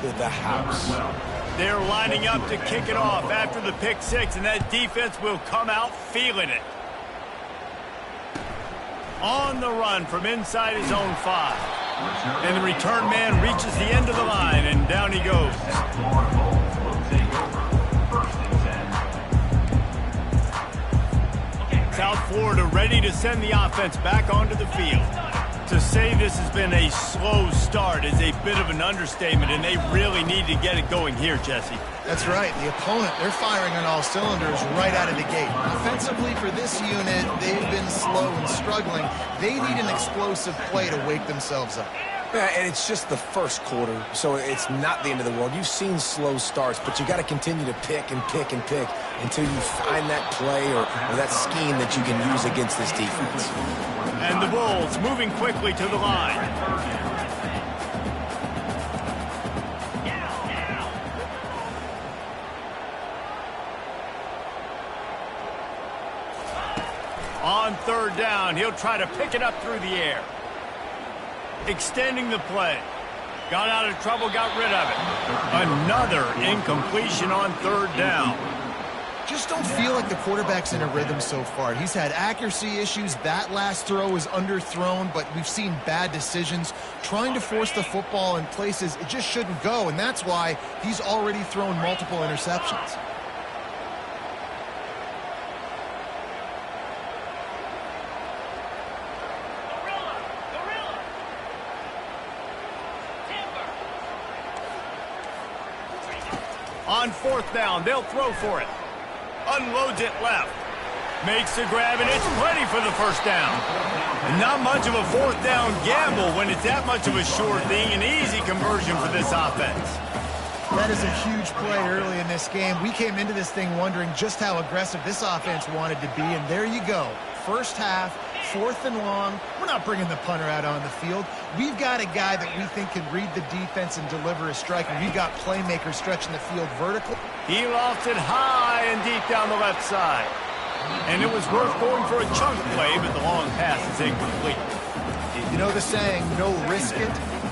to the house. They're lining up to kick it off after the pick six, and that defense will come out feeling it. On the run from inside his own 5. And the return man reaches the end of the line, and down he goes. South Florida ready to send the offense back onto the field. To say this has been a slow start is a bit of an understatement, and they really need to get it going here, Jesse. That's right. The opponent, they're firing on all cylinders right out of the gate. Offensively, for this unit, they've been slow and struggling. They need an explosive play to wake themselves up. Yeah, and it's just the first quarter, so it's not the end of the world. You've seen slow starts, but you got to continue to pick and pick and pick until you find that play or that scheme that you can use against this defense. And the Bulls moving quickly to the line. On third down, he'll try to pick it up through the air. Extending the play. Got out of trouble, got rid of it. Another incompletion on third down. Just don't feel like the quarterback's in a rhythm so far. He's had accuracy issues. That last throw was underthrown, but we've seen bad decisions. Trying to force the football in places it just shouldn't go, and that's why he's already thrown multiple interceptions. On fourth down, they'll throw for it. Unloads it left. Makes the grab, and it's plenty for the first down. And not much of a fourth down gamble when it's that much of a sure thing. An easy conversion for this offense. That is a huge play early in this game. We came into this thing wondering just how aggressive this offense wanted to be, and there you go. First half, 4th and long. We're not bringing the punter out on the field. We've got a guy that we think can read the defense and deliver a strike, and we've got playmakers stretching the field vertically. He lost it high and deep down the left side. And it was worth going for a chunk play, but the long pass is incomplete. You know the saying, no risk it,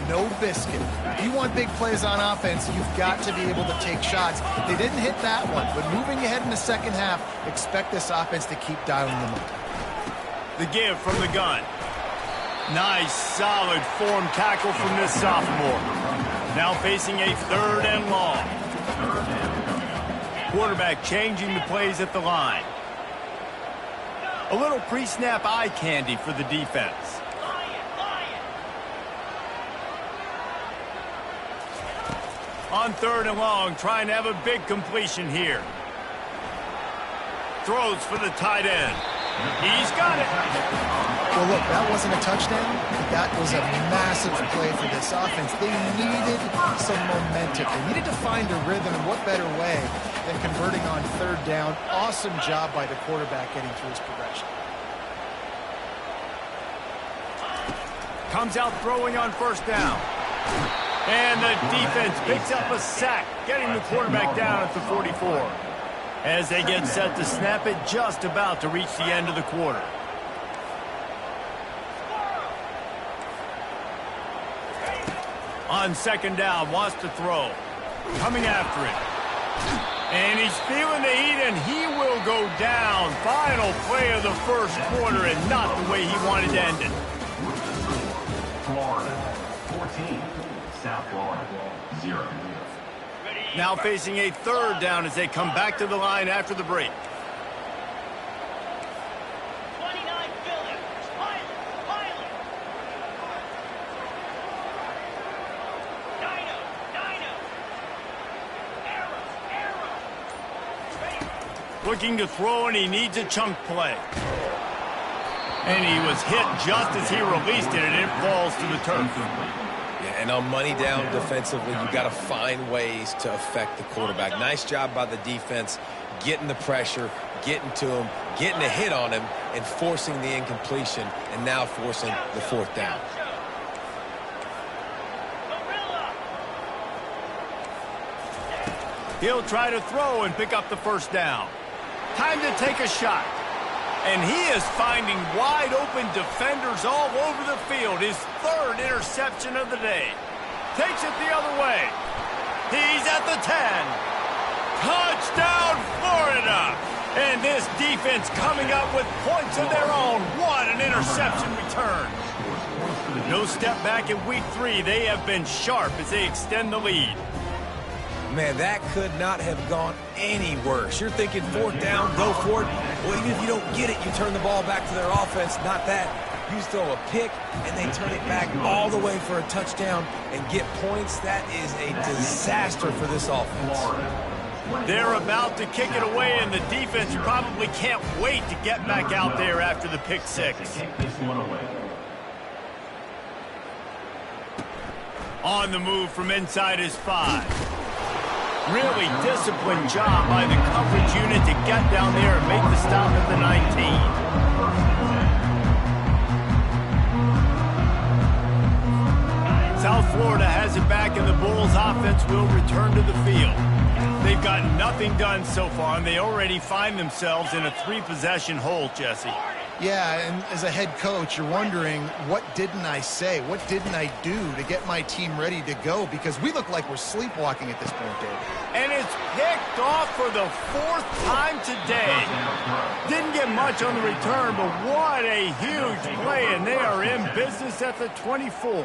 no biscuit. If you want big plays on offense, you've got to be able to take shots. They didn't hit that one, but moving ahead in the second half, expect this offense to keep dialing them up. The give from the gun. Nice, solid form tackle from this sophomore. Now facing a 3rd and long. Quarterback changing the plays at the line. A little pre-snap eye candy for the defense. On 3rd and long, trying to have a big completion here. Throws for the tight end. He's got it. Well, look, that wasn't a touchdown. That was a massive play for this offense. They needed some momentum. They needed to find a rhythm, and what better way than converting on 3rd down. Awesome job by the quarterback getting through his progression. Comes out throwing on 1st down. And the defense picks up a sack, getting the quarterback down at the 44. As they get set to snap it, just about to reach the end of the quarter. On 2nd down, wants to throw. Coming after it. And he's feeling the heat, and he will go down. Final play of the first quarter, and not the way he wanted to end it. Florida, 14. South Florida, 0. Now facing a 3rd down as they come back to the line after the break. 29 Philly. Pilot. Dino. Looking to throw, and he needs a chunk play. And he was hit just as he released it, and it falls to the turf. Yeah, and on money down defensively, you got to find ways to affect the quarterback. Nice job by the defense, getting the pressure, getting to him, getting a hit on him, and forcing the incompletion, and now forcing the 4th down. He'll try to throw and pick up the 1st down. Time to take a shot. And he is finding wide open defenders all over the field. His 3rd interception of the day. Takes it the other way. the 10. Touchdown, Florida! And this defense coming up with points of their own. What an interception return. No step back in week 3. They have been sharp as they extend the lead. Man, that could not have gone any worse. You're thinking 4th down, go for it. Well, even if you don't get it, you turn the ball back to their offense. Not that. You throw a pick, and they turn it back all the way for a touchdown and get points. That is a disaster for this offense. They're about to kick it away, and the defense probably can't wait to get back out there after the pick 6. On the move from inside his 5. Really disciplined job by the coverage unit to get down there and make the stop at the 19. South Florida has it back, and the Bulls offense will return to the field. They've got nothing done so far, and they already find themselves in a 3-possession hole, Jesse. Yeah, and as a head coach, you're wondering, what didn't I say? What didn't I do to get my team ready to go? Because we look like we're sleepwalking at this point, Dave. And it's picked off for the 4th time today. Didn't get much on the return, but what a huge play, and they are in business at the 24.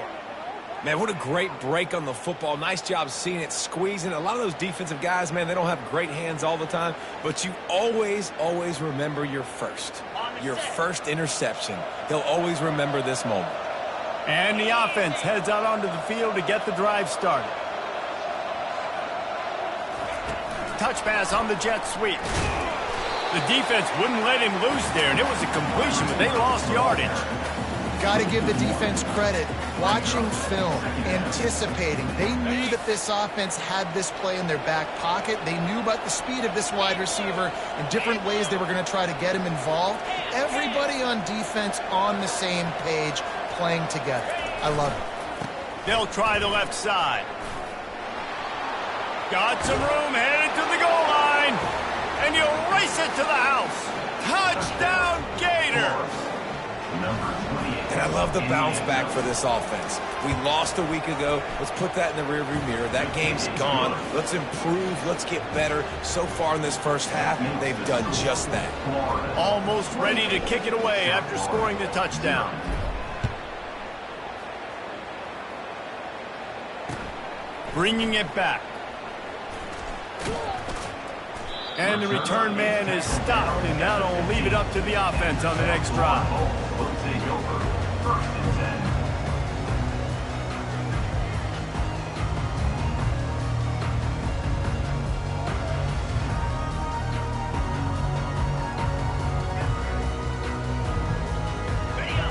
Man, what a great break on the football. Nice job seeing it, squeezing. A lot of those defensive guys, man, they don't have great hands all the time, but you always, always remember your first interception. He'll always remember this moment. And the offense heads out onto the field to get the drive started. Touch pass on the jet sweep. The defense wouldn't let him loose there, and it was a completion, but they lost yardage. Got to give the defense credit. Watching film, anticipating. They knew that this offense had this play in their back pocket. They knew about the speed of this wide receiver and different ways they were going to try to get him involved. Everybody on defense on the same page, playing together. I love it. They'll try the left side. Got some room, headed to the goal line. And you race it to the house. Touchdown, Gators! And I love the bounce back for this offense. We lost a week ago. Let's put that in the rearview mirror. That game's gone. Let's improve. Let's get better. So far in this first half, they've done just that. Almost ready to kick it away after scoring the touchdown. Bringing it back. And the return man is stopped, and that'll leave it up to the offense on the next drive.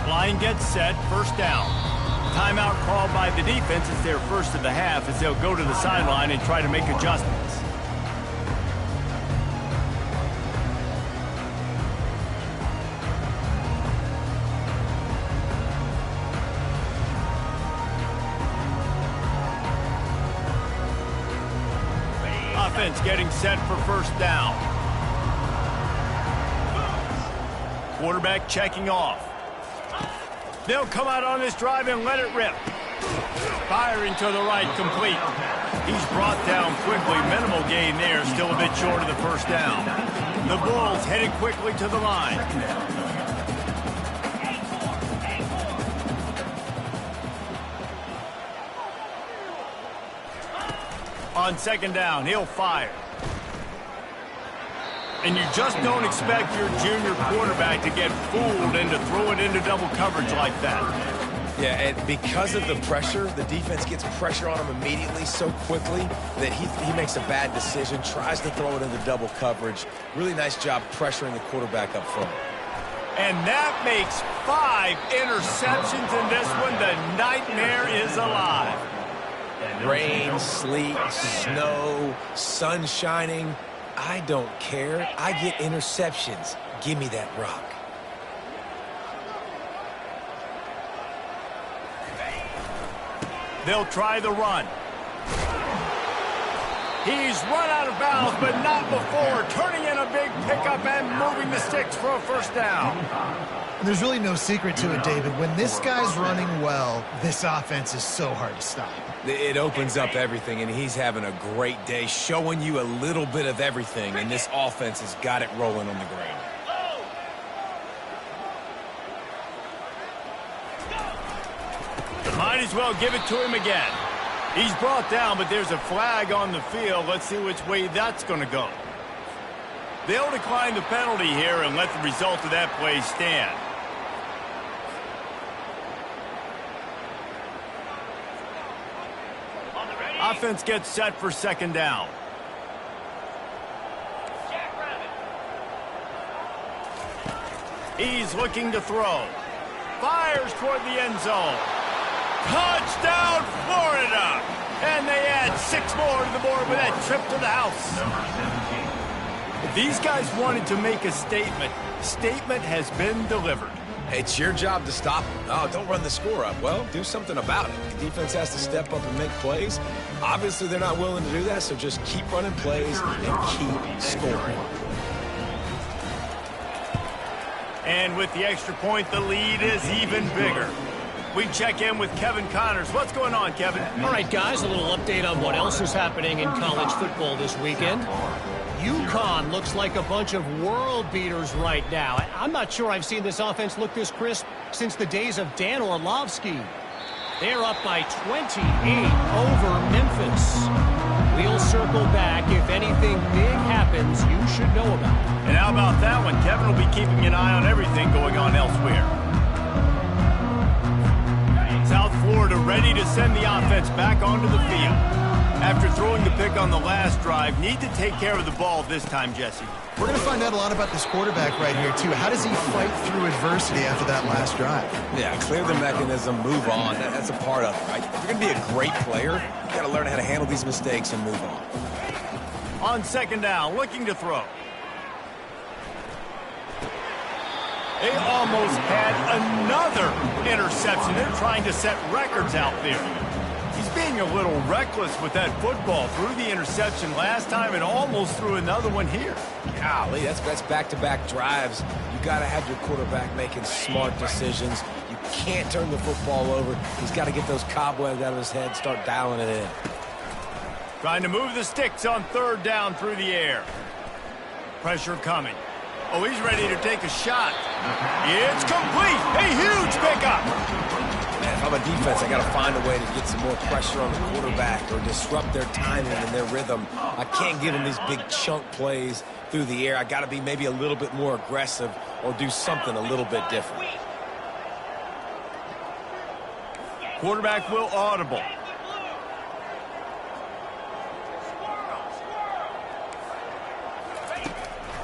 Line gets set, 1st down. Timeout called by the defense. It's their first of the half as they'll go to the sideline and try to make adjustments. Offense getting set for 1st down. Quarterback checking off. They'll come out on this drive and let it rip. Firing to the right, complete. He's brought down quickly. Minimal gain there, still a bit short of the 1st down. The Bulls headed quickly to the line. On 2nd down, he'll fire. And you just don't expect your junior quarterback to get fooled and to throw it into double coverage like that. Yeah, and because of the pressure, the defense gets pressure on him immediately so quickly that he makes a bad decision, tries to throw it into double coverage. Really nice job pressuring the quarterback up front. And that makes 5 interceptions in this one. The nightmare is alive. Rain, sleet, snow, sun shining. I don't care. I get interceptions. Give me that rock. They'll try the run. He's run out of bounds, but not before. Turning in a big pickup and moving the sticks for a 1st down. And there's really no secret to it, David. When this guy's running well, this offense is so hard to stop. It opens up everything, and he's having a great day, showing you a little bit of everything, and this offense has got it rolling on the ground. Might as well give it to him again. He's brought down, but there's a flag on the field. Let's see which way that's going to go. They'll decline the penalty here and let the result of that play stand. Offense gets set for second down. He's looking to throw. Fires toward the end zone. Touchdown, Florida! And they add 6 more to the board with that trip to the house. If these guys wanted to make a statement, statement has been delivered. It's your job to stop them. Oh, don't run the score up. Well, do something about it. The defense has to step up and make plays. Obviously, they're not willing to do that, so just keep running plays and keep scoring. And with the extra point, the lead is even bigger. We check in with Kevin Connors. What's going on, Kevin? All right, guys, a little update on what else is happening in college football this weekend. UConn looks like a bunch of world beaters right now. I'm not sure I've seen this offense look this crisp since the days of Dan Orlovsky. They're up by 28 over Memphis. We'll circle back. If anything big happens, you should know about it. And how about that one? Kevin will be keeping an eye on everything going on elsewhere. South Florida ready to send the offense back onto the field. After throwing the pick on the last drive, need to take care of the ball this time, Jesse. We're going to find out a lot about this quarterback right here, too. How does he fight through adversity after that last drive? Yeah, clear the mechanism, move on. That's a part of it, right? If you're going to be a great player, you got to learn how to handle these mistakes and move on. On second down, looking to throw. They almost had another interception. They're trying to set records out there. He's being a little reckless with that football. Threw the interception last time and almost threw another one here. Golly, that's back-to-back drives. You got to have your quarterback making smart decisions. You can't turn the football over. He's got to get those cobwebs out of his head, start dialing it in. Trying to move the sticks on third down through the air. Pressure coming. Oh, he's ready to take a shot. It's complete. A huge pickup. Man, if I'm a defense, I got to find a way to get some more pressure on the quarterback or disrupt their timing and their rhythm. I can't give them these big chunk plays through the air. I got to be maybe a little bit more aggressive or do something a little bit different. Quarterback will audible.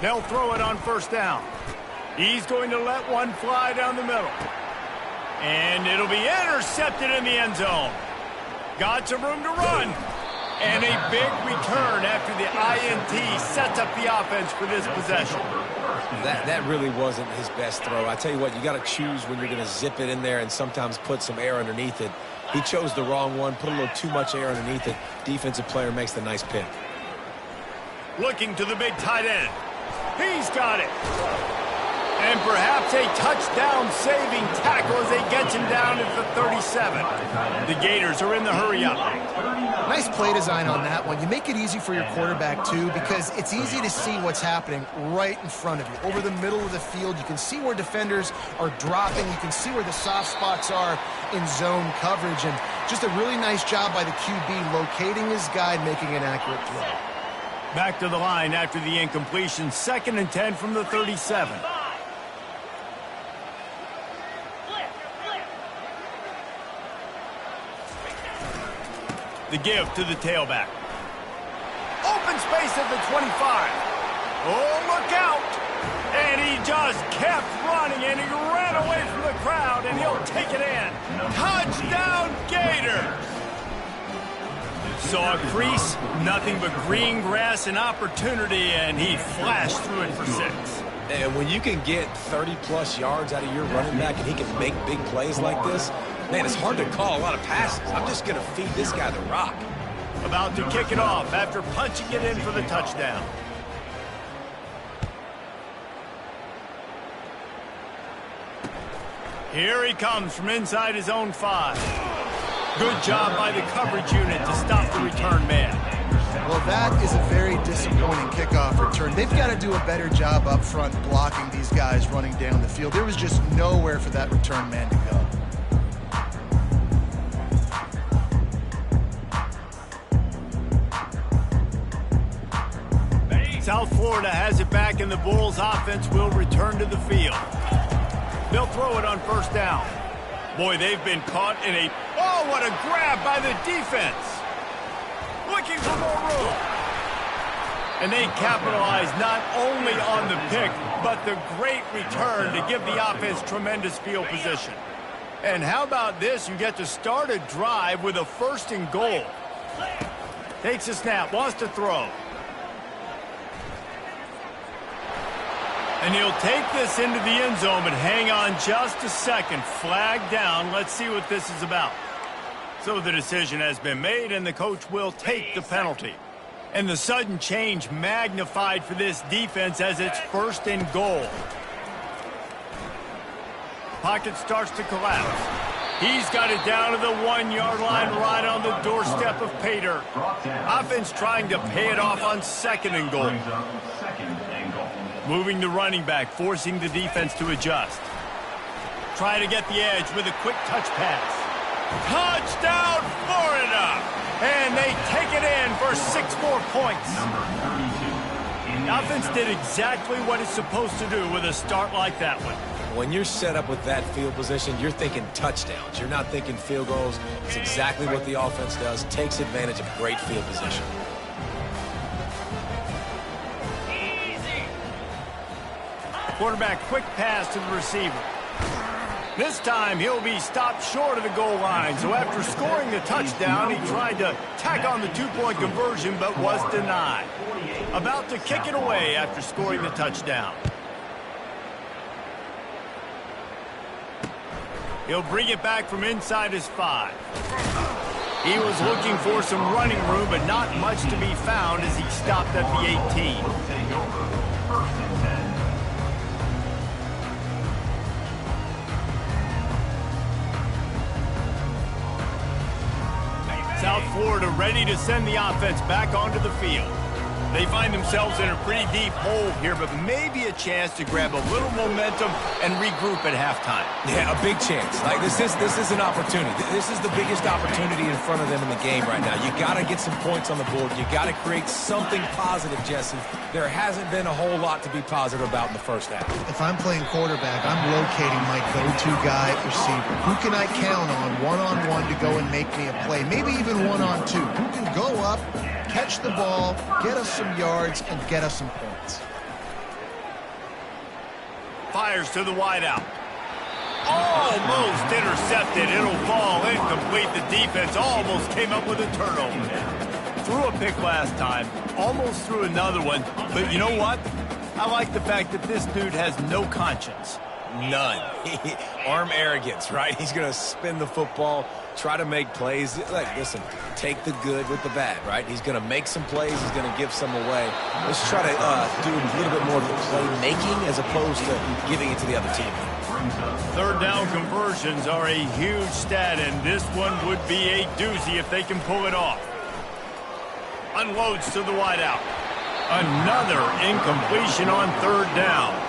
They'll throw it on first down. He's going to let one fly down the middle. And it'll be intercepted in the end zone. Got some room to run. And a big return after the INT sets up the offense for this possession. That really wasn't his best throw. I tell you what, you got to choose when you're going to zip it in there and sometimes put some air underneath it. He chose the wrong one, put a little too much air underneath it. Defensive player makes the nice pick. Looking to the big tight end. He's got it. And perhaps a touchdown-saving tackle as they get him down at the 37. The Gators are in the hurry-up. Nice play design on that one. You make it easy for your quarterback, too, because it's easy to see what's happening right in front of you. Over the middle of the field, you can see where defenders are dropping. You can see where the soft spots are in zone coverage. And just a really nice job by the QB locating his guy and making an accurate throw. Back to the line after the incompletion. 2nd and 10 from the 37. The give to the tailback. Open space at the 25. Oh, look out. And he just kept running, and he ran away from the crowd, and he'll take it in. Touchdown, Gators. Saw a crease, nothing but green grass and opportunity, and he flashed through it for 6. And when you can get 30-plus yards out of your running back and he can make big plays like this, man, it's hard to call a lot of passes. I'm just going to feed this guy the rock. About to kick it off after punching it in for the touchdown. Here he comes from inside his own 5. Good job by the coverage unit to stop the return man. Well, that is a very disappointing kickoff return. They've got to do a better job up front blocking these guys running down the field. There was just nowhere for that return man to go. South Florida has it back, and the Bulls offense will return to the field. They'll throw it on first down. Boy, they've been caught in a... Oh, what a grab by the defense. Looking for more room. And they capitalize not only on the pick, but the great return to give the offense tremendous field position. And how about this? You get to start a drive with a 1st and goal. Takes a snap, wants to throw. And he'll take this into the end zone, but hang on just a second. Flag down. Let's see what this is about. So the decision has been made, and the coach will take the penalty. And the sudden change magnified for this defense as it's 1st and goal. Pocket starts to collapse. He's got it down to the 1-yard line right on the doorstep of pay dirt. Offense trying to pay it off on 2nd and goal. Moving the running back, forcing the defense to adjust. Trying to get the edge with a quick touch pass. Touchdown, Florida! And they take it in for 6 more points. The offense did exactly what it's supposed to do with a start like that one. When you're set up with that field position, you're thinking touchdowns. You're not thinking field goals. It's exactly what the offense does. Takes advantage of great field position. Quarterback, quick pass to the receiver. This time he'll be stopped short of the goal line. So after scoring the touchdown, he tried to tack on the 2-point conversion but was denied. About to kick it away after scoring the touchdown. He'll bring it back from inside his 5. He was looking for some running room, but not much to be found as he stopped at the 18. South Florida ready to send the offense back onto the field. They find themselves in a pretty deep hole here, but maybe a chance to grab a little momentum and regroup at halftime. Yeah, a big chance. Like this is an opportunity. This is the biggest opportunity in front of them in the game right now. You got to get some points on the board. You got to create something positive, Jesse. There hasn't been a whole lot to be positive about in the first half. If I'm playing quarterback, I'm locating my go-to guy at receiver. Who can I count on one-on-one to go and make me a play? Maybe even one-on-two. Who can go up, catch the ball, get us some yards, and get us some points. Fires to the wideout. Almost intercepted. It'll fall incomplete. The defense almost came up with a turnover. Threw a pick last time. Almost threw another one. But you know what? I like the fact that this dude has no conscience. None. Arm arrogance, right? He's going to spin the football, try to make plays. Like, listen, take the good with the bad, right? He's going to make some plays. He's going to give some away. Let's try to do a little bit more of the playmaking as opposed to giving it to the other team. 3rd down conversions are a huge stat, and this one would be a doozy if they can pull it off. Unloads to the wideout. Another incompletion on 3rd down.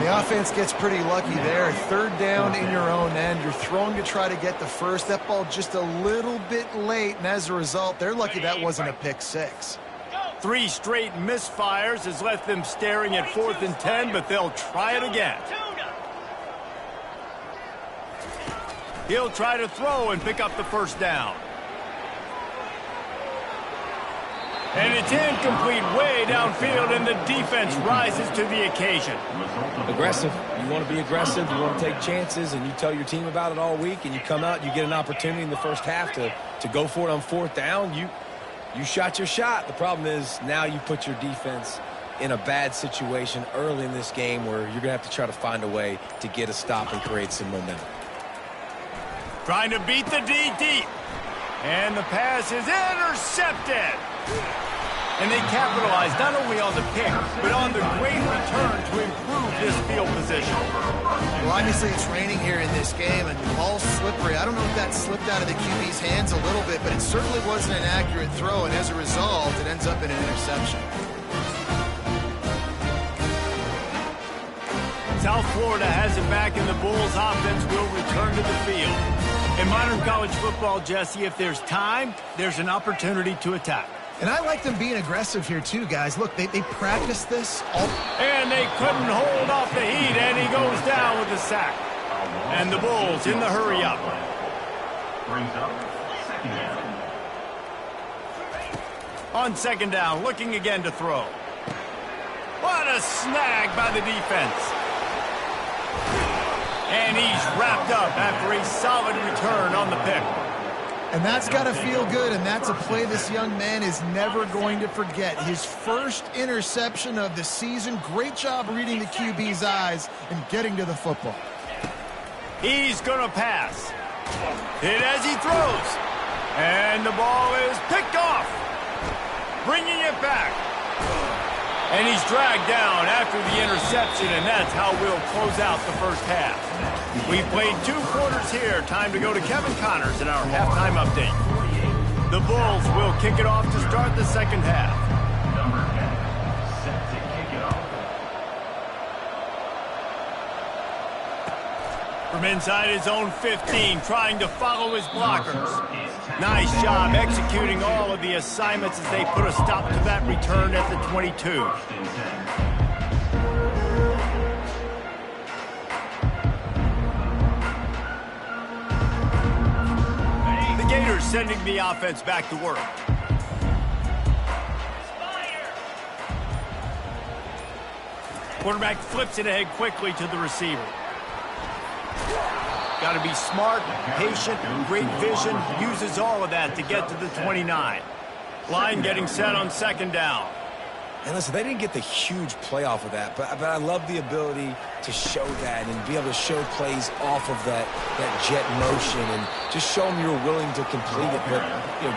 The offense gets pretty lucky there. 3rd down in your own end. You're throwing to try to get the first. That ball just a little bit late, and as a result, they're lucky that wasn't a pick 6. 3 straight misfires has left them staring at 4th and 10, but they'll try it again. He'll try to throw and pick up the 1st down. And it's incomplete way downfield, and the defense rises to the occasion. Aggressive. You want to be aggressive. You want to take chances, and you tell your team about it all week, and you come out, you get an opportunity in the first half to go for it on 4th down. You shot your shot. The problem is now you put your defense in a bad situation early in this game where you're going to have to try to find a way to get a stop and create some momentum. Trying to beat the D deep. And the pass is intercepted. And they capitalized not only on the pick, but on the great return to improve this field position. Well, obviously it's raining here in this game, and the ball's slippery. I don't know if that slipped out of the QB's hands a little bit, but it certainly wasn't an accurate throw, and as a result, it ends up in an interception. South Florida has it back, and the Bulls offense will return to the field. In modern college football, Jesse, if there's time, there's an opportunity to attack. And I like them being aggressive here too, guys. Look, they practice this all... And they couldn't hold off the heat, and he goes down with a sack. And the Bulls in the hurry up. Brings up second down. On second down, looking again to throw. What a snag by the defense. And he's wrapped up after a solid return on the pick. And that's got to feel good, and that's a play this young man is never going to forget. His first interception of the season. Great job reading the QB's eyes and getting to the football. He's going to pass. Hit as he throws. And the ball is picked off. Bringing it back. And he's dragged down after the interception, and that's how we'll close out the first half. We've played 2 quarters here. Time to go to Kevin Connors in our halftime update. The Bulls will kick it off to start the second half. Number 10, set to kick it off. From inside his own 15, trying to follow his blockers. Nice job executing all of the assignments as they put a stop to that return at the 22. The Gators sending the offense back to work. Quarterback flips it ahead quickly to the receiver. Got to be smart, patient, great vision, uses all of that to get to the 29. Line getting set on second down. And listen, they didn't get the huge play off of that, but I love the ability to show that and be able to show plays off of that jet motion and just show them you're willing to complete it, but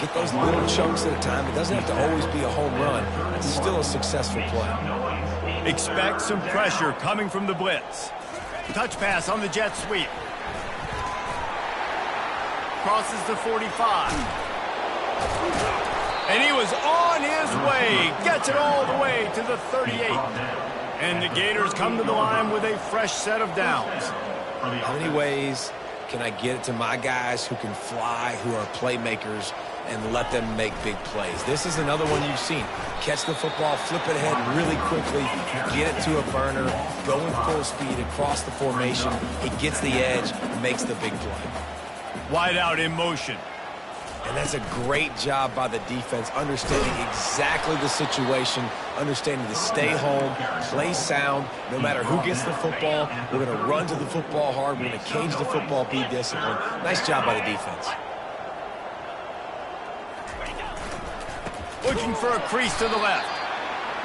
get those little chunks at a time. It doesn't have to always be a home run. It's still a successful play. Expect some pressure coming from the blitz. Touch pass on the jet sweep. Crosses the 45. And he was on his way. Gets it all the way to the 38. And the Gators come to the line with a fresh set of downs. How many ways can I get it to my guys who can fly, who are playmakers, and let them make big plays? This is another one you've seen. Catch the football, flip it ahead really quickly, get it to a burner, go in full speed across the formation. He gets the edge, makes the big play. Wide out in motion. And that's a great job by the defense, understanding exactly the situation, understanding to stay home, play sound, no matter who gets the football. We're going to run to the football hard. We're going to cage the football, be disciplined. Nice job by the defense. Looking for a crease to the left.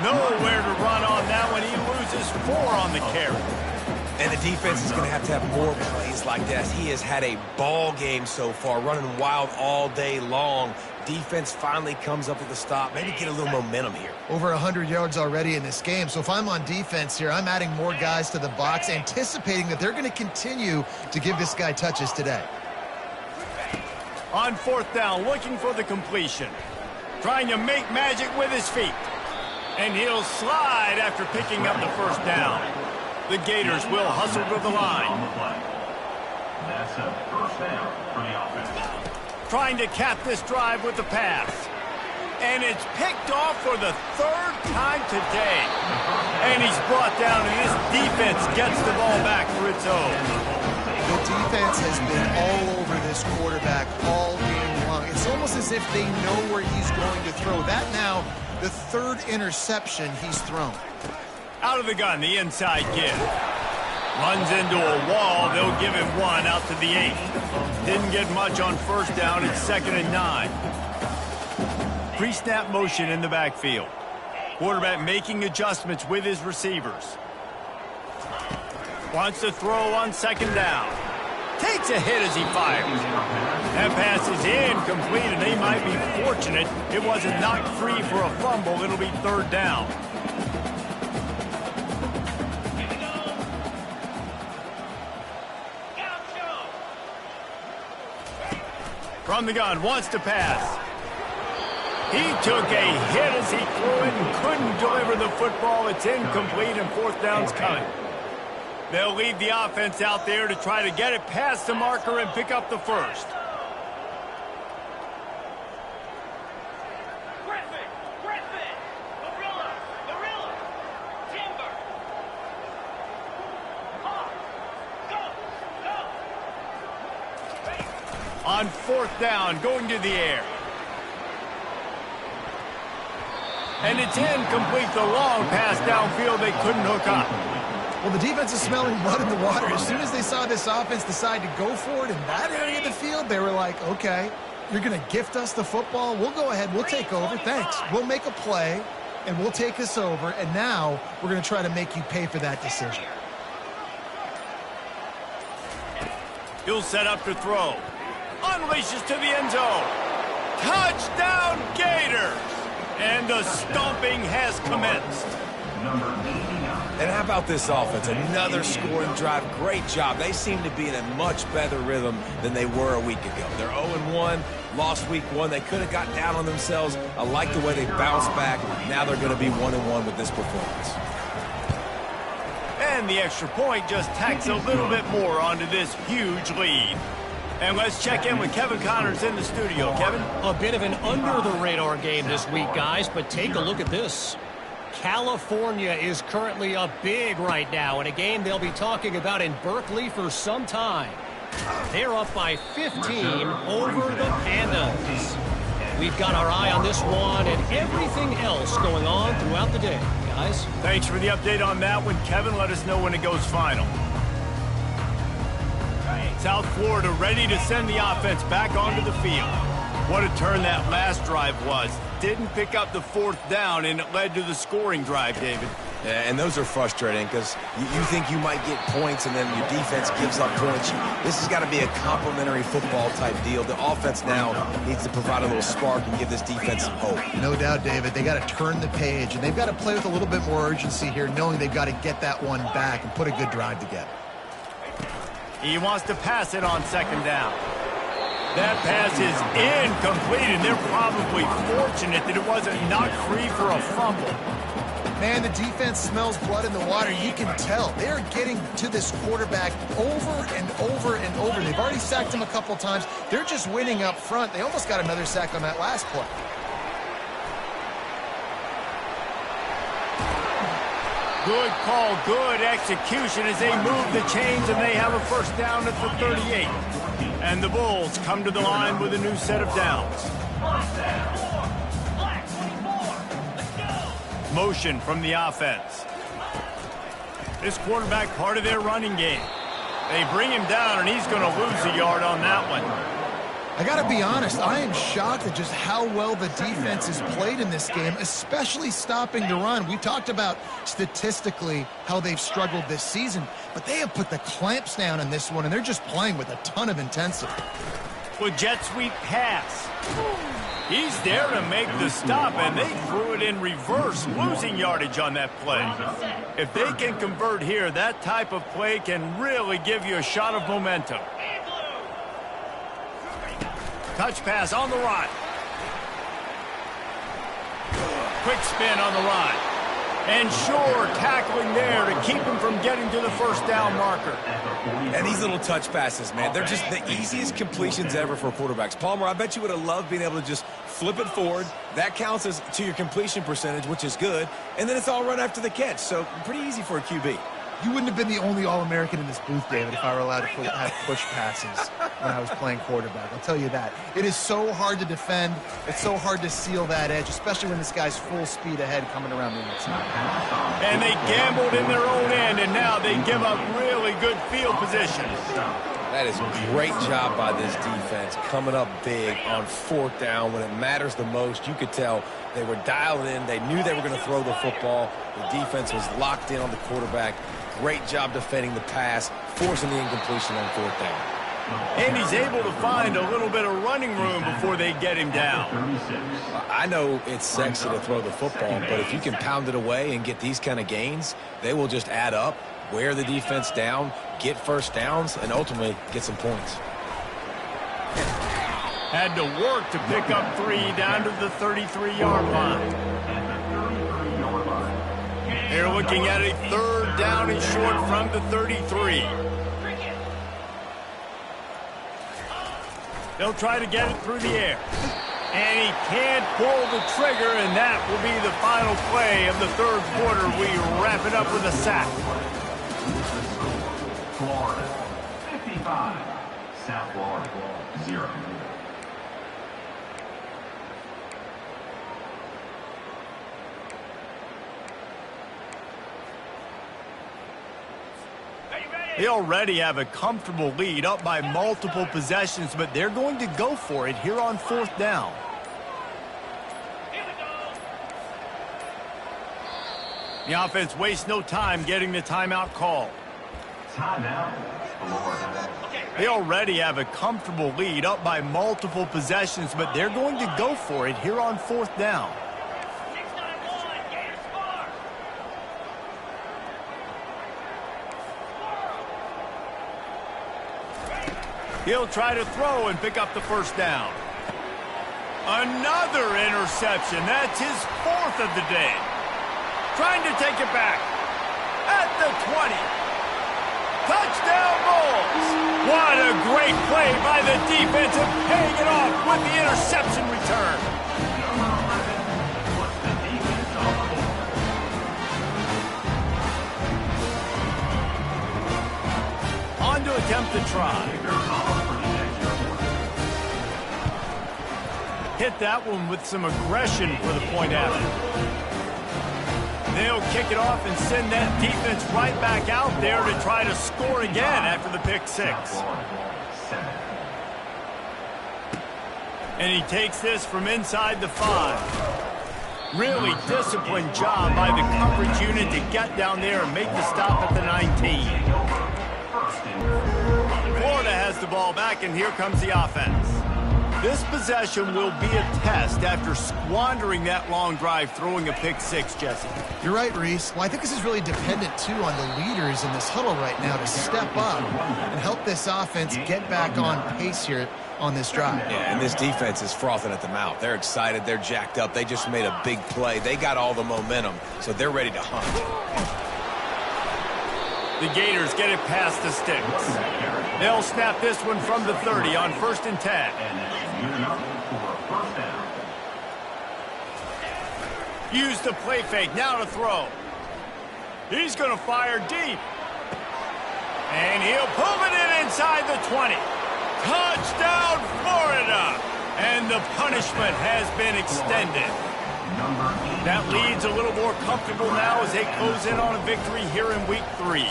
Nowhere to run on that one. He loses 4 on the carry. And the defense is going to have more plays like that. He has had a ball game so far, running wild all day long. Defense finally comes up with a stop. Maybe get a little momentum here. Over 100 yards already in this game. So if I'm on defense here, I'm adding more guys to the box, anticipating that they're going to continue to give this guy touches today. On fourth down, looking for the completion. Trying to make magic with his feet. And he'll slide after picking up the first down. The Gators will hustle to the line. That's a first down for the offense. Trying to cap this drive with the pass. And it's picked off for the 3rd time today. And he's brought down, and this defense gets the ball back for its own. The defense has been all over this quarterback all game long. It's almost as if they know where he's going to throw. That now, the 3rd interception he's thrown. Out of the gun, the inside give. Runs into a wall. They'll give him 1 out to the 8. Didn't get much on first down. It's 2nd and 9. Pre-snap motion in the backfield. Quarterback making adjustments with his receivers. Wants to throw on second down. Takes a hit as he fires. That pass is incomplete, and they might be fortunate it wasn't knocked free for a fumble. It'll be third down. From the gun, wants to pass. He took a hit as he threw it and couldn't deliver the football. It's incomplete, and fourth down's coming. They'll leave the offense out there to try to get it past the marker and pick up the first. Griffin, Gorilla, Timber. Go. On fourth down, going to the air. And it's incomplete. The long pass downfield, they couldn't hook up. Well, the defense is smelling blood in the water. As soon as they saw this offense decide to go for it in that area of the field, they were like, okay, you're going to gift us the football. We'll go ahead. We'll take over. Thanks. We'll make a play, and we'll take this over. And now we're going to try to make you pay for that decision. He'll set up to throw. Unleashes to the end zone. Touchdown, Gators! And the stomping has commenced. And how about this offense? Another scoring drive. Great job. They seem to be in a much better rhythm than they were a week ago. They're 0-1, lost week 1. They could have got down on themselves. I like the way they bounced back. Now they're going to be 1-1 with this performance. And the extra point just tacks a little bit more onto this huge lead. And let's check in with Kevin Connors in the studio. Kevin? A bit of an under-the-radar game this week, guys, but take a look at this. California is currently up big right now in a game they'll be talking about in Berkeley for some time. They're up by 15 over the Pandas. We've got our eye on this one and everything else going on throughout the day, guys. Thanks for the update on that one, Kevin. Let us know when it goes final. South Florida ready to send the offense back onto the field. What a turn that last drive was. Didn't pick up the fourth down, and it led to the scoring drive, David. Yeah, and those are frustrating because you think you might get points and then your defense gives up points. This has got to be a complimentary football type deal. The offense now needs to provide a little spark and give this defense some hope. No doubt, David. They got to turn the page, and they've got to play with a little bit more urgency here, knowing they've got to get that one back and put a good drive together. He wants to pass it on second down. That pass is incomplete, and they're probably fortunate that it wasn't knocked free for a fumble. Man, the defense smells blood in the water. You can tell. They're getting to this quarterback over and over and over. They've already sacked him a couple times. They're just winning up front. They almost got another sack on that last play. Good call, good execution as they move the chains, and they have a first down at the 38. And the Bulls come to the line with a new set of downs. Motion from the offense. This quarterback part of their running game. They bring him down, and he's going to lose a yard on that one. I got to be honest, I am shocked at just how well the defense has played in this game, especially stopping the run. We talked about statistically how they've struggled this season, but they have put the clamps down in this one, and they're just playing with a ton of intensity. With jet sweep pass. He's there to make the stop, and they threw it in reverse, losing yardage on that play. If they can convert here, that type of play can really give you a shot of momentum. Touch pass on the run. Quick spin on the run. And sure, tackling there to keep him from getting to the first down marker. And these little touch passes, man, they're just the easiest completions ever for quarterbacks. Palmer, I bet you would have loved being able to just flip it forward. That counts as to your completion percentage, which is good. And then it's all run after the catch, so pretty easy for a QB. You wouldn't have been the only All-American in this booth, David, if I were allowed to have push passes when I was playing quarterback. I'll tell you that. It is so hard to defend. It's so hard to seal that edge, especially when this guy's full speed ahead coming around the outside. And they gambled in their own end, and now they give up really good field position. That is a great job by this defense, coming up big on fourth down when it matters the most. You could tell they were dialed in. They knew they were going to throw the football. The defense was locked in on the quarterback. Great job defending the pass, forcing the incompletion on fourth down. And he's able to find a little bit of running room before they get him down. I know it's sexy to throw the football, but if you can pound it away and get these kind of gains, they will just add up, wear the defense down, get first downs, and ultimately get some points. Had to work to pick up 3 down to the 33-yard line. They're looking at a 3rd down and short from the 33. They'll try to get it through the air. And he can't pull the trigger, and that will be the final play of the 3rd quarter. We wrap it up with a sack. Florida, 55. South Florida, 0. They already have a comfortable lead, up by multiple possessions, but they're going to go for it here on 4th down. The offense wastes no time getting the timeout call. Timeout, Florida. They already have a comfortable lead, up by multiple possessions, but they're going to go for it here on 4th down. He'll try to throw and pick up the 1st down. Another interception. That's his 4th of the day. Trying to take it back. At the 20. Touchdown Bulls. What a great play by the defense and paying it off with the interception return. On to attempt the try. Hit that one with some aggression for the point after. They'll kick it off and send that defense right back out there to try to score again after the pick 6. And he takes this from inside the 5. Really disciplined job by the coverage unit to get down there and make the stop at the 19. Florida has the ball back, and here comes the offense. This possession will be a test after squandering that long drive, throwing a pick 6, Jesse. You're right, Reese. Well, I think this is really dependent, too, on the leaders in this huddle right now to step up and help this offense get back on pace here on this drive. Yeah, and this defense is frothing at the mouth. They're excited. They're jacked up. They just made a big play. They got all the momentum, so they're ready to hunt. The Gators get it past the sticks. They'll snap this one from the 30 on 1st and 10. Use the play fake, now to throw. He's going to fire deep. And he'll pull it in inside the 20. Touchdown, Florida! And the punishment has been extended. That lead's a little more comfortable now as they close in on a victory here in week 3.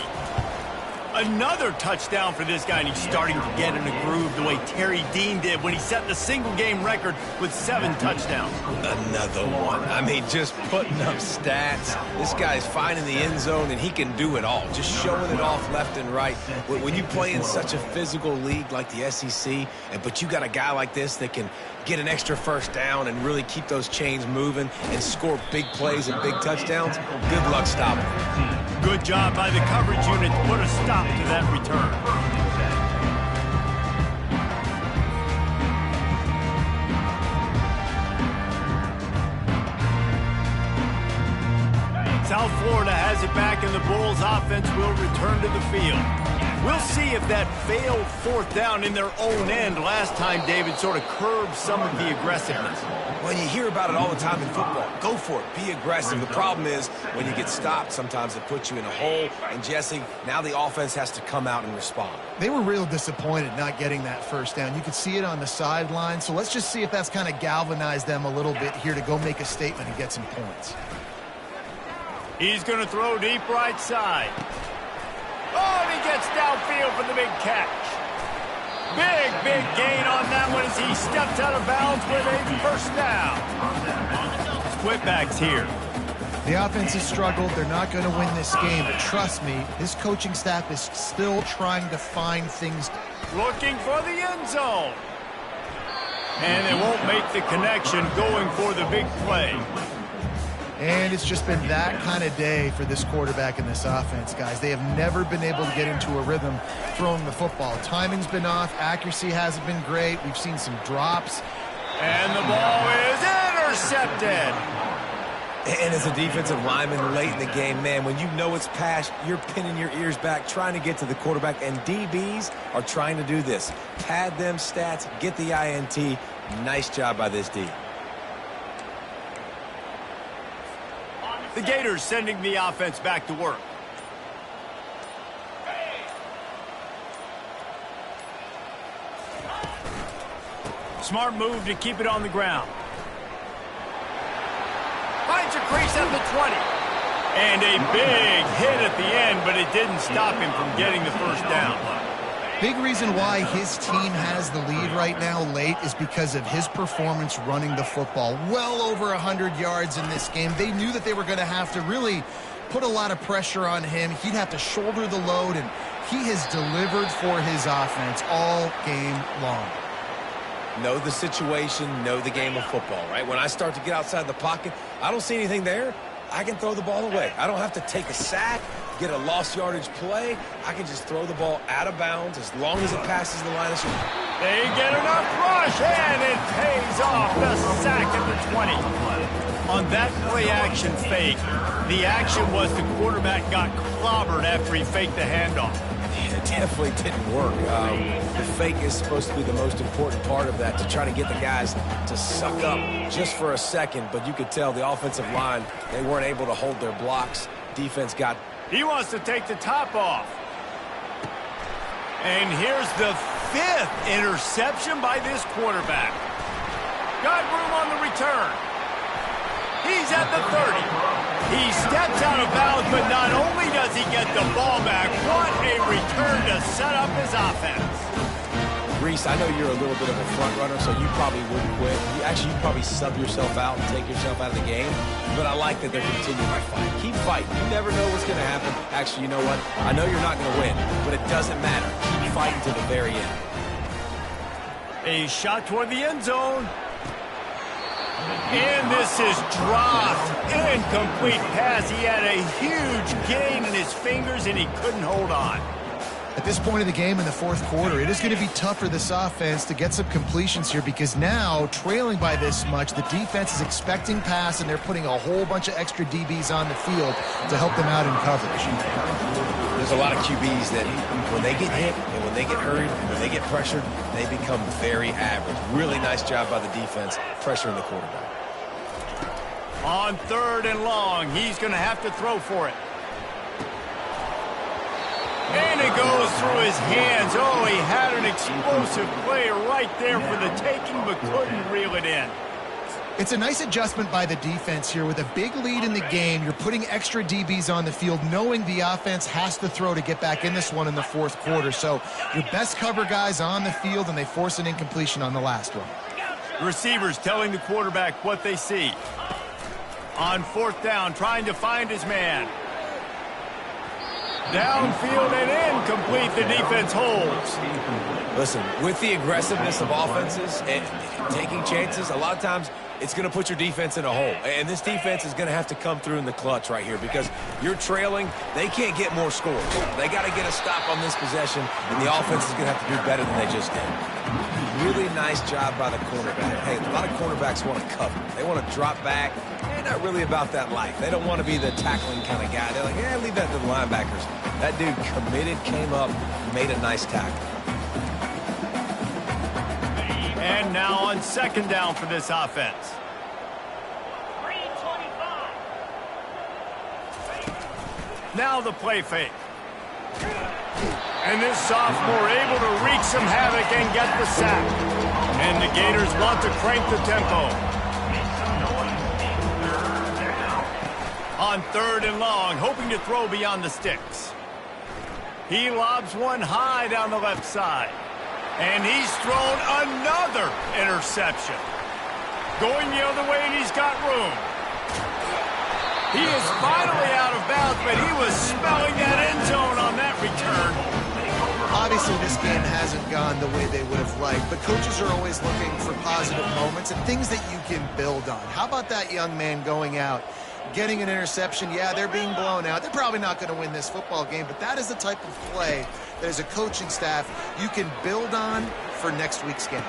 Another touchdown for this guy, and he's starting to get in a groove the way Terry Dean did when he set the single-game record with 7 touchdowns. Another one. I mean, just putting up stats. This guy's finding the end zone, and he can do it all. Just showing it off left and right. When you play in such a physical league like the SEC, but you got a guy like this that can get an extra 1st down and really keep those chains moving and score big plays and big touchdowns, good luck stopping him. Good job by the coverage unit to put a stop to that return. South Florida has it back, and the Bulls offense will return to the field. We'll see if that failed 4th down in their own end last time, David, sort of curbed some of the aggressiveness. Well, you hear about it all the time in football. Go for it. Be aggressive. The problem is when you get stopped, sometimes it puts you in a hole. And, Jesse, now the offense has to come out and respond. They were real disappointed not getting that 1st down. You could see it on the sideline. So let's just see if that's kind of galvanized them a little bit here to go make a statement and get some points. He's going to throw deep right side. Oh, and he gets downfield for the big catch. Big gain on that one as he steps out of bounds with a 1st down. Squibback's here. The offense has struggled. They're not going to win this game. But trust me, this coaching staff is still trying to find things. Looking for the end zone. And they won't make the connection going for the big play. And it's just been that kind of day for this quarterback and this offense, guys. They have never been able to get into a rhythm throwing the football. Timing's been off. Accuracy hasn't been great. We've seen some drops. And the ball is intercepted. And as a defensive lineman late in the game, man, when you know it's past, you're pinning your ears back, trying to get to the quarterback, and DBs are trying to do this. Pad them stats, get the INT. Nice job by this D. The Gators sending the offense back to work. Smart move to keep it on the ground. Finds a crease at the 20. And a big hit at the end, but it didn't stop him from getting the first down. Big reason why his team has the lead right now late is because of his performance running the football. Well over 100 yards in this game. They knew that they were going to have to really put a lot of pressure on him. He'd have to shoulder the load, and he has delivered for his offense all game long. Know the situation, know the game of football, right? When I start to get outside the pocket, I don't see anything there. I can throw the ball away. I don't have to take a sack, get a lost yardage play. I can just throw the ball out of bounds as long as it passes the line of scrimmage. They get enough rush, and it pays off. The sack at the 20. On that play-action fake, the action was the quarterback got clobbered after he faked the handoff. It definitely didn't work. The fake is supposed to be the most important part of that, to try to get the guys to suck up just for a second. But you could tell the offensive line, they weren't able to hold their blocks. Defense got... He wants to take the top off. And here's the 5th interception by this quarterback. Got room on the return. He's at the 30. He steps out of bounds, but not only does he get the ball back, what a return to set up his offense. Reese, I know you're a little bit of a front runner, so you probably wouldn't quit. You'd probably sub yourself out and take yourself out of the game. But I like that they're continuing to fight. Keep fighting. You never know what's going to happen. Actually, you know what? I know you're not going to win, but it doesn't matter. Keep fighting to the very end. A shot toward the end zone. And this is dropped. Incomplete pass. He had a huge gain in his fingers, and he couldn't hold on. At this point of the game in the fourth quarter, it is going to be tough for this offense to get some completions here, because now, trailing by this much, the defense is expecting pass, and they're putting a whole bunch of extra DBs on the field to help them out in coverage. There's a lot of QBs that when they get hit and when they get hurried and when they get pressured, they become very average. Really nice job by the defense pressuring the quarterback. On 3rd and long, he's going to have to throw for it. And it goes through his hands. Oh, he had an explosive play right there for the taking, but couldn't reel it in. It's a nice adjustment by the defense here. With a big lead in the game, you're putting extra DBs on the field, knowing the offense has to throw to get back in this one in the fourth quarter. So your best cover guys on the field, and they force an incompletion on the last one. The receivers telling the quarterback what they see. On 4th down, trying to find his man. Downfield and incomplete. The defense holds. Listen, with the aggressiveness of offenses and taking chances, a lot of times it's going to put your defense in a hole. And this defense is going to have to come through in the clutch right here, because you're trailing. They can't get more scores. They got to get a stop on this possession, and the offense is going to have to do better than they just did. Really nice job by the cornerback. Hey, a lot of cornerbacks want to cover. They want to drop back. They're not really about that life. They don't want to be the tackling kind of guy. They're like, yeah, leave that to the linebackers. That dude committed, came up, made a nice tackle. And now on 2nd down for this offense. 325. Now the play fake. And this sophomore able to wreak some havoc and get the sack. And the Gators want to crank the tempo. On 3rd and long, hoping to throw beyond the sticks. He lobs one high down the left side. And he's thrown another interception. Going the other way, and he's got room. He is finally out of bounds, but he was smelling that end zone on that return. Obviously, this game hasn't gone the way they would have liked, but coaches are always looking for positive moments and things that you can build on. How about that young man going out, getting an interception? Yeah, they're being blown out. They're probably not going to win this football game, but that is the type of play that as a coaching staff you can build on for next week's game.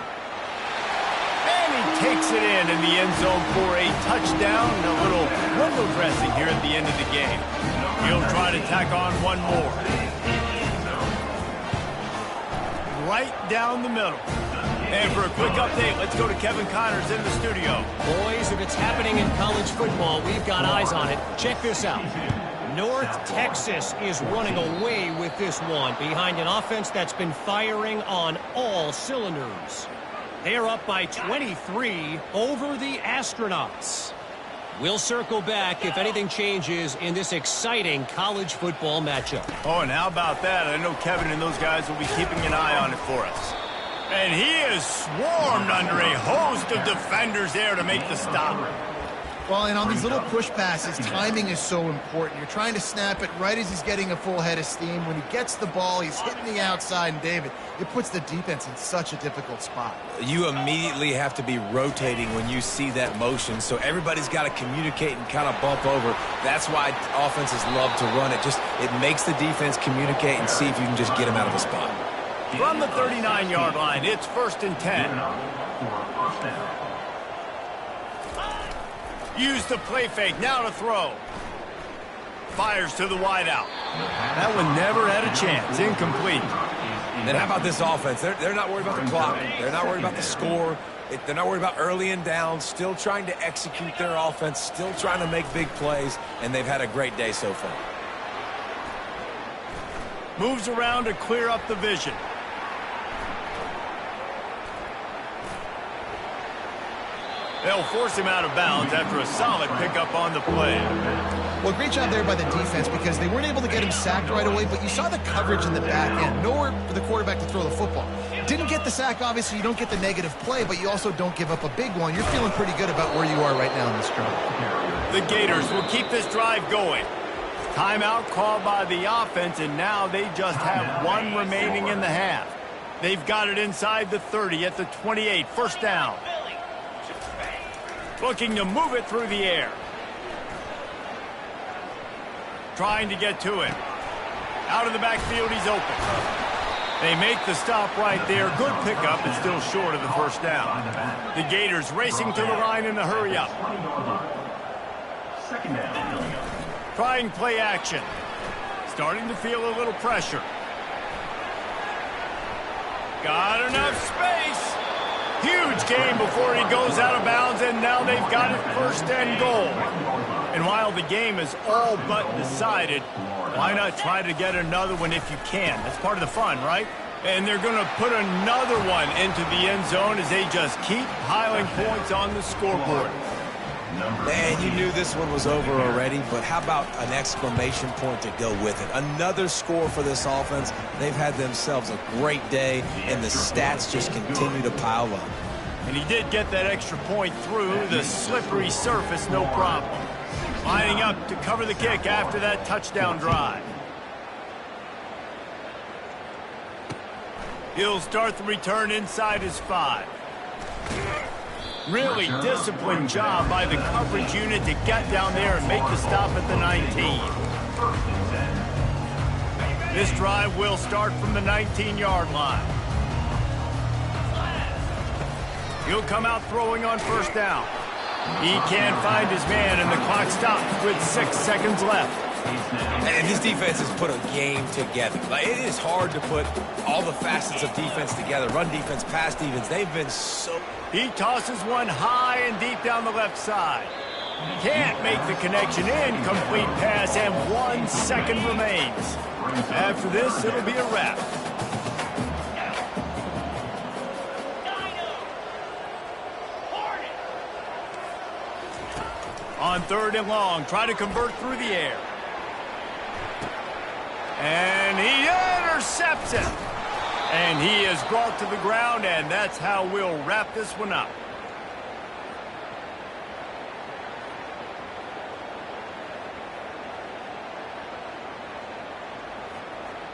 And he takes it in the end zone for a touchdown and a little window dressing here at the end of the game. He'll try to tack on one more. Right down the middle. And for a quick update, let's go to Kevin Connors in the studio. Boys, if it's happening in college football, we've got eyes on it. Check this out. North Texas is running away with this one behind an offense that's been firing on all cylinders. They're up by 23 over the Astronauts. We'll circle back if anything changes in this exciting college football matchup. Oh, and how about that? I know Kevin and those guys will be keeping an eye on it for us. And he is swarmed under a host of defenders there to make the stop. Well, and on these little push passes, timing is so important. You're trying to snap it right as he's getting a full head of steam. When he gets the ball, he's hitting the outside, and David, it puts the defense in such a difficult spot. You immediately have to be rotating when you see that motion, so everybody's got to communicate and kind of bump over. That's why offenses love to run it. It makes the defense communicate and see if you can just get him out of a spot. From the 39-yard line, it's 1st and 10. Use the play fake, now to throw. Fires to the wideout. That one never had a chance, incomplete. And how about this offense? They're not worried about the clock. They're not worried about the score. They're not worried about early and down. Still trying to execute their offense. Still trying to make big plays. And they've had a great day so far. Moves around to clear up the vision. They'll force him out of bounds after a solid pickup on the play. Well, great job there by the defense because they weren't able to get him sacked right away, but you saw the coverage in the back end. Nowhere for the quarterback to throw the football. Didn't get the sack, obviously. You don't get the negative play, but you also don't give up a big one. You're feeling pretty good about where you are right now in this drive. The Gators will keep this drive going. Timeout called by the offense, and now they just have one remaining in the half. They've got it inside the 30 at the 28. 1st down. Looking to move it through the air. Trying to get to it. Out of the backfield, he's open. They make the stop right there. Good pickup, but still short of the 1st down. The Gators racing to the line in a hurry up. Trying play action. Starting to feel a little pressure. Got enough space. Huge game before he goes out of bounds, and now they've got it 1st and goal. And while the game is all but decided, why not try to get another one if you can? That's part of the fun, right? And they're going to put another one into the end zone as they just keep piling points on the scoreboard. Man, you knew this one was over already, but how about an exclamation point to go with it? Another score for this offense. They've had themselves a great day, and the stats just continue to pile up. And he did get that extra point through the slippery surface, no problem. Lining up to cover the kick after that touchdown drive. He'll start the return inside his 5. Really disciplined job by the coverage unit to get down there and make the stop at the 19. This drive will start from the 19-yard line. He'll come out throwing on 1st down. He can't find his man, and the clock stops with 6 seconds left. And this defense has put a game together. It is hard to put all the facets of defense together. Run defense, pass defense. They've been so... He tosses one high and deep down the left side. Can't make the connection. Incomplete pass, and 1 second remains. After this, it'll be a wrap. On 3rd and long, try to convert through the air. And he intercepts it. And he is brought to the ground, and that's how we'll wrap this one up.